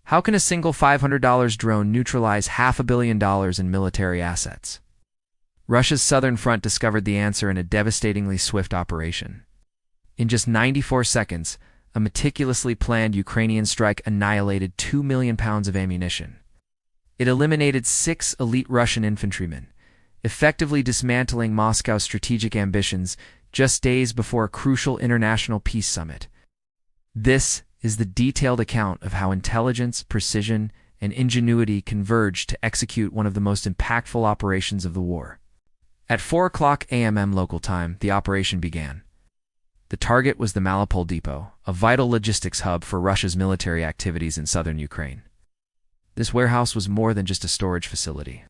How can a single $500 drone neutralize $500 million in military assets? Russia's southern front discovered the answer in a devastatingly swift operation. In just 94 seconds, a meticulously planned Ukrainian strike annihilated 2 million pounds of ammunition. It eliminated 6 elite Russian infantrymen, effectively dismantling Moscow's strategic ambitions just days before a crucial international peace summit. This is the detailed account of how intelligence, precision, and ingenuity converged to execute one of the most impactful operations of the war. At 4 a.m. local time, the operation began. The target was the Malipole depot, a vital logistics hub for Russia's military activities in southern Ukraine. This warehouse was more than just a storage facility.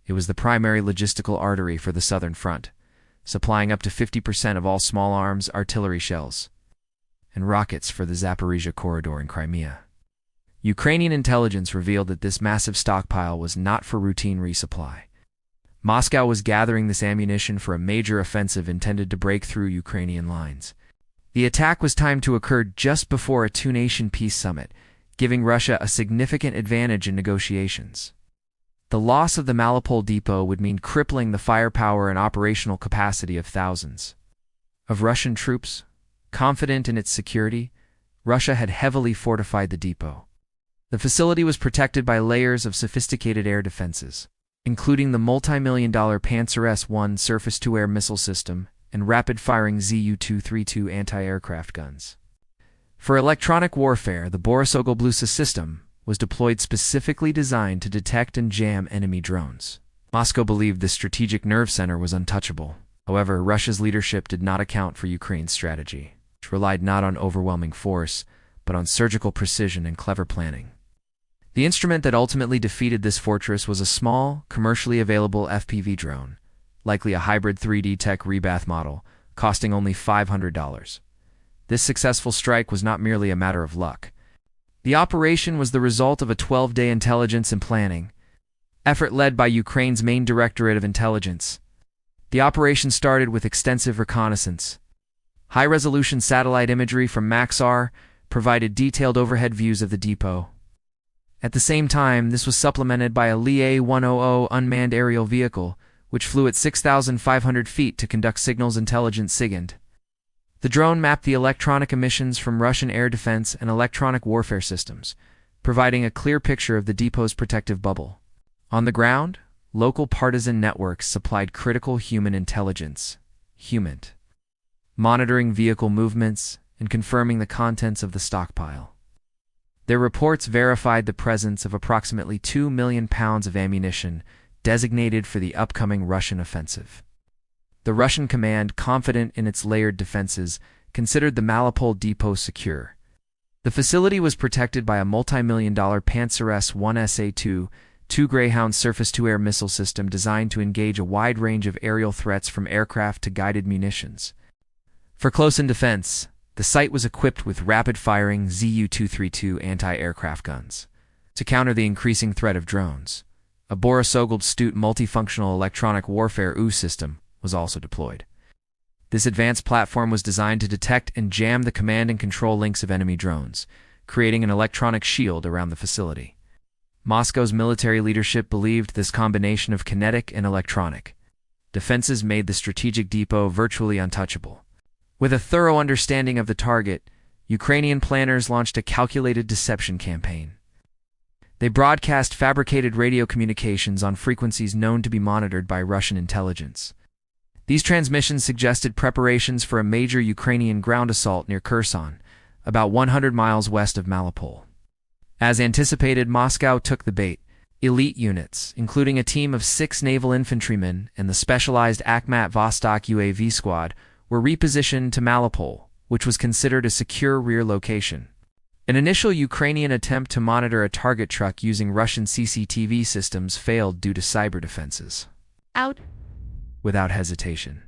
It was the primary logistical artery for the southern front, supplying up to 50% of all small arms, artillery shells, and rockets for the Zaporizhia corridor in Crimea. Ukrainian intelligence revealed that this massive stockpile was not for routine resupply. Moscow was gathering this ammunition for a major offensive intended to break through Ukrainian lines. The attack was timed to occur just before a two-nation peace summit, giving Russia a significant advantage in negotiations. The loss of the Malipole depot would mean crippling the firepower and operational capacity of thousands of Russian troops. Confident in its security, Russia had heavily fortified the depot. The facility was protected by layers of sophisticated air defenses, including the multi-million-dollar Panzer S-1 surface-to-air missile system and rapid-firing Zu-232 anti-aircraft guns. For electronic warfare, the Borisogl-Blusa system was deployed specifically designed to detect and jam enemy drones. Moscow believed this strategic nerve center was untouchable. However, Russia's leadership did not account for Ukraine's strategy, which relied not on overwhelming force, but on surgical precision and clever planning. The instrument that ultimately defeated this fortress was a small, commercially available FPV drone, likely a hybrid 3D Tech Rebath model, costing only $500. This successful strike was not merely a matter of luck. The operation was the result of a 12-day intelligence and planning effort led by Ukraine's main Directorate of Intelligence. The operation started with extensive reconnaissance. High-resolution satellite imagery from Maxar provided detailed overhead views of the depot. At the same time, this was supplemented by a Li-A-100 unmanned aerial vehicle, which flew at 6,500 feet to conduct signals intelligence SIGINT. The drone mapped the electronic emissions from Russian air defense and electronic warfare systems, providing a clear picture of the depot's protective bubble. On the ground, local partisan networks supplied critical human intelligence, HUMINT, monitoring vehicle movements and confirming the contents of the stockpile. Their reports verified the presence of approximately 2 million pounds of ammunition designated for the upcoming Russian offensive. The Russian command, confident in its layered defenses, considered the Malipole depot secure. The facility was protected by a multi-million-dollar Panzer S-1 SA-2 Greyhound surface-to-air missile system designed to engage a wide range of aerial threats from aircraft to guided munitions. For close-in defense, the site was equipped with rapid-firing Zu-232 anti-aircraft guns. To counter the increasing threat of drones, a Borisogl-Stute multifunctional electronic warfare U system was also deployed. This advanced platform was designed to detect and jam the command and control links of enemy drones, creating an electronic shield around the facility. Moscow's military leadership believed this combination of kinetic and electronic defenses made the strategic depot virtually untouchable. With a thorough understanding of the target, Ukrainian planners launched a calculated deception campaign. They broadcast fabricated radio communications on frequencies known to be monitored by Russian intelligence. These transmissions suggested preparations for a major Ukrainian ground assault near Kherson, about 100 miles west of Malipole. As anticipated, Moscow took the bait. Elite units, including a team of 6 naval infantrymen and the specialized Akhmat Vostok UAV squad, were repositioned to Malipole, which was considered a secure rear location. An initial Ukrainian attempt to monitor a target truck using Russian CCTV systems failed due to cyber defenses. Without hesitation,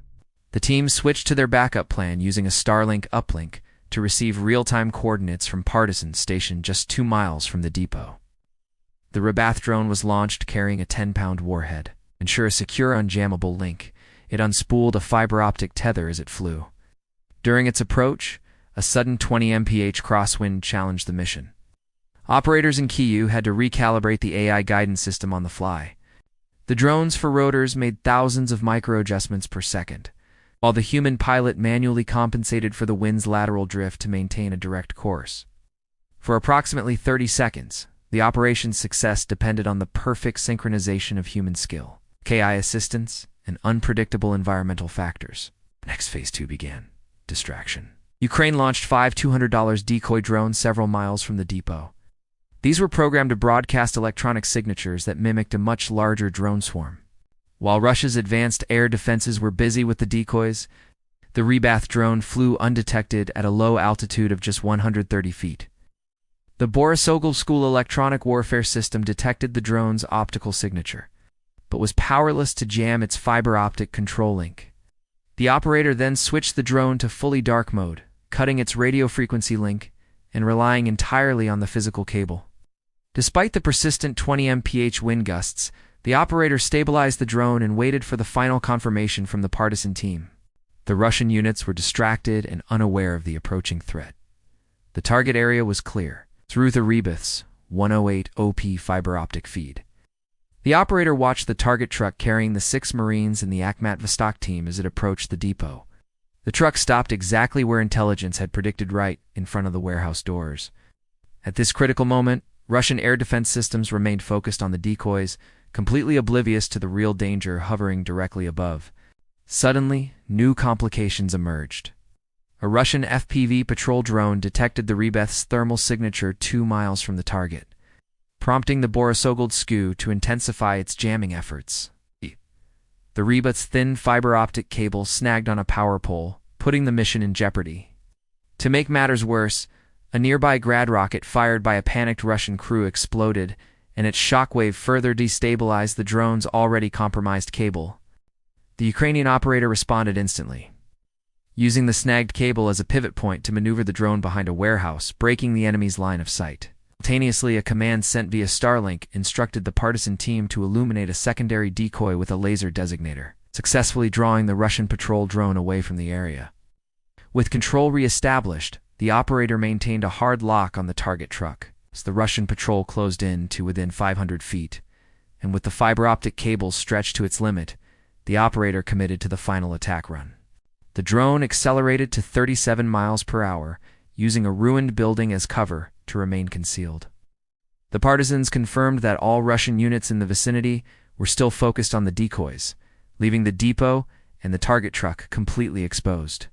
the team switched to their backup plan using a Starlink uplink to receive real-time coordinates from partisans stationed just 2 miles from the depot. The Rebath drone was launched carrying a 10-pound warhead. To ensure a secure, unjammable link, it unspooled a fiber-optic tether as it flew. During its approach, a sudden 20 mph crosswind challenged the mission. Operators in Kyiv had to recalibrate the AI guidance system on the fly. The drones for rotors made thousands of micro-adjustments per second, while the human pilot manually compensated for the wind's lateral drift to maintain a direct course. For approximately 30 seconds, the operation's success depended on the perfect synchronization of human skill, KI assistance, and unpredictable environmental factors. Next phase 2 began. Distraction. Ukraine launched 5 $200 decoy drones several miles from the depot. These were programmed to broadcast electronic signatures that mimicked a much larger drone swarm. While Russia's advanced air defenses were busy with the decoys, the Rybath drone flew undetected at a low altitude of just 130 feet. The Borisogol School electronic warfare system detected the drone's optical signature, but was powerless to jam its fiber optic control link. The operator then switched the drone to fully dark mode, cutting its radio frequency link and relying entirely on the physical cable. Despite the persistent 20 mph wind gusts, the operator stabilized the drone and waited for the final confirmation from the partisan team. The Russian units were distracted and unaware of the approaching threat. The target area was clear, through the Rybath's 108 OP fiber optic feed. The operator watched the target truck carrying the 6 Marines and the Akhmat Vostok team as it approached the depot. The truck stopped exactly where intelligence had predicted, right in front of the warehouse doors. At this critical moment, Russian air defense systems remained focused on the decoys, completely oblivious to the real danger hovering directly above. Suddenly, new complications emerged. A Russian FPV patrol drone detected the Rybath's thermal signature 2 miles from the target, prompting the Borisogol SKU to intensify its jamming efforts. The Rybath's thin fiber optic cable snagged on a power pole, putting the mission in jeopardy. To make matters worse, a nearby Grad rocket fired by a panicked Russian crew exploded, and its shockwave further destabilized the drone's already compromised cable. The Ukrainian operator responded instantly, using the snagged cable as a pivot point to maneuver the drone behind a warehouse, breaking the enemy's line of sight. Simultaneously, a command sent via Starlink instructed the partisan team to illuminate a secondary decoy with a laser designator, successfully drawing the Russian patrol drone away from the area. With control re-established, the operator maintained a hard lock on the target truck as the Russian patrol closed in to within 500 feet, and with the fiber optic cables stretched to its limit, the operator committed to the final attack run. The drone accelerated to 37 miles per hour, using a ruined building as cover to remain concealed. The partisans confirmed that all Russian units in the vicinity were still focused on the decoys, leaving the depot and the target truck completely exposed.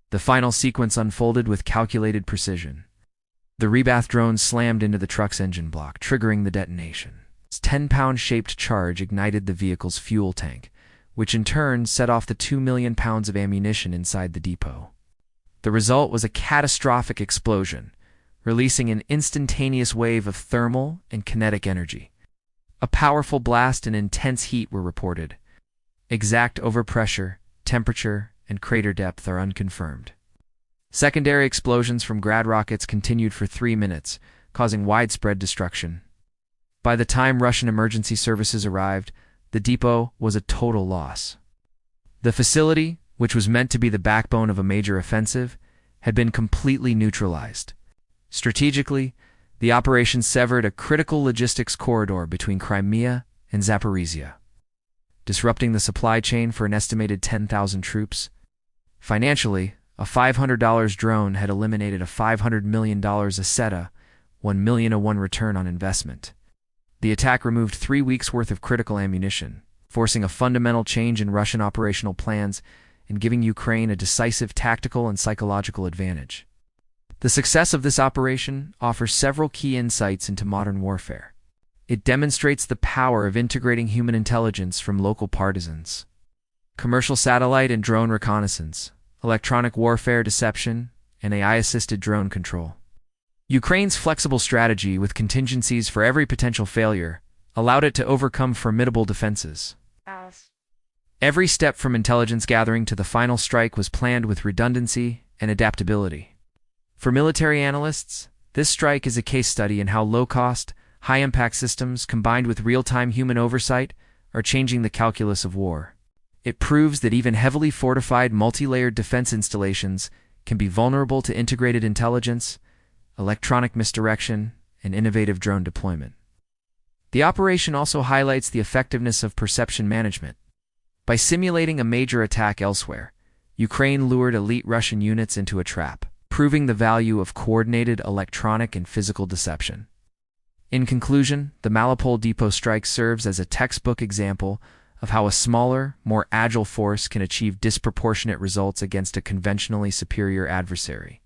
The final sequence unfolded with calculated precision. The Rybath drone slammed into the truck's engine block, triggering the detonation. Its 10-pound-shaped charge ignited the vehicle's fuel tank, which in turn set off the 2 million pounds of ammunition inside the depot. The result was a catastrophic explosion, releasing an instantaneous wave of thermal and kinetic energy. A powerful blast and intense heat were reported. Exact overpressure, temperature, and crater depth are unconfirmed. Secondary explosions from Grad rockets continued for 3 minutes, causing widespread destruction. By the time Russian emergency services arrived, the depot was a total loss. The facility, which was meant to be the backbone of a major offensive, had been completely neutralized. Strategically, the operation severed a critical logistics corridor between Crimea and Zaporizhia, disrupting the supply chain for an estimated 10,000 troops. Financially, a $500 drone had eliminated a $500 million aseta, $1 million a one return on investment. The attack removed 3 weeks' worth of critical ammunition, forcing a fundamental change in Russian operational plans and giving Ukraine a decisive tactical and psychological advantage. The success of this operation offers several key insights into modern warfare. It demonstrates the power of integrating human intelligence from local partisans. Commercial satellite and drone reconnaissance, electronic warfare deception, and AI-assisted drone control. Ukraine's flexible strategy with contingencies for every potential failure allowed it to overcome formidable defenses. Every step from intelligence gathering to the final strike was planned with redundancy and adaptability. For military analysts, this strike is a case study in how low-cost, high-impact systems combined with real-time human oversight are changing the calculus of war. It proves that even heavily fortified multi-layered defense installations can be vulnerable to integrated intelligence, electronic misdirection, and innovative drone deployment. The operation also highlights the effectiveness of perception management. By simulating a major attack elsewhere, Ukraine lured elite Russian units into a trap, proving the value of coordinated electronic and physical deception. In conclusion, the Malipole depot strike serves as a textbook example of how a smaller, more agile force can achieve disproportionate results against a conventionally superior adversary.